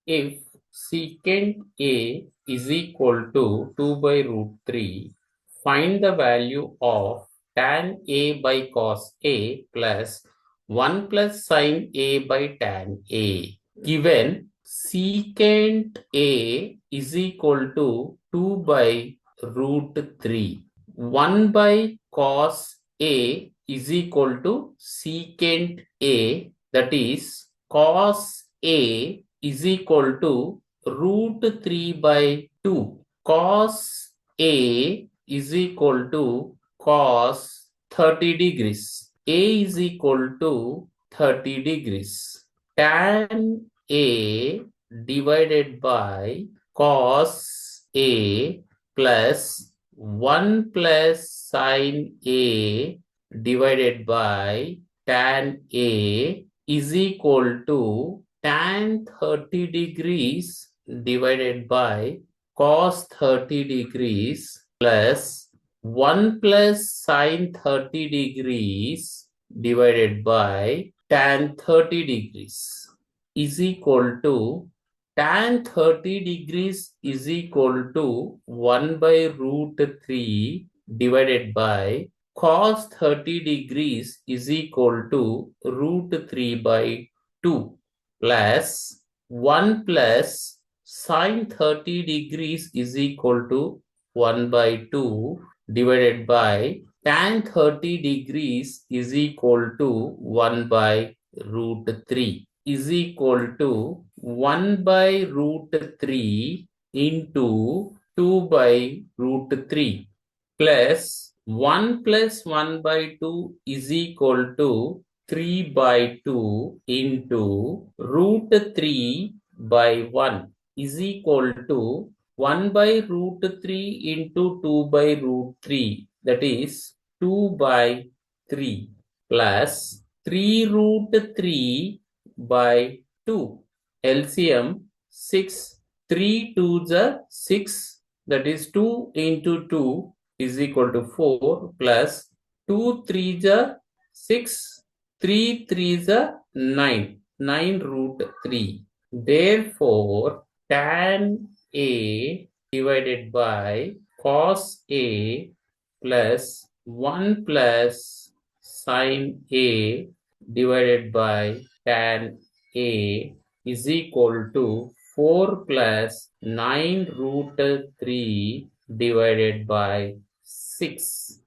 If secant A is equal to 2 by root 3, find the value of tan A by cos A plus 1 plus sin A by tan A. Given secant A is equal to 2 by root 3. 1 by cos A is equal to secant A, that is cos A is equal to root 3 by 2. Cos A is equal to cos 30 degrees. A is equal to 30 degrees. Tan A divided by cos A plus 1 plus sin A divided by tan A is equal to tan 30 degrees divided by cos 30 degrees plus 1 plus sin 30 degrees divided by tan 30 degrees is equal to tan 30 degrees is equal to 1 by root 3 divided by cos 30 degrees is equal to root 3 by 2 plus 1 plus sin 30 degrees is equal to 1 by 2 divided by tan 30 degrees is equal to 1 by root 3 is equal to 1 by root 3 into 2 by root 3 plus 1 plus 1 by 2 is equal to 3 by 2 into root 3 by 1 is equal to 1 by root 3 into 2 by root 3, that is 2 by 3 plus 3 root 3 by 2. LCM 6. 3 2s are 6, that is 2 into 2 is equal to 4 plus 2 3s are 6, 3 3s are 9, 9 root 3. Therefore, tan A divided by cos A plus 1 plus sin A divided by tan A is equal to 4 plus 9 root 3 divided by 6.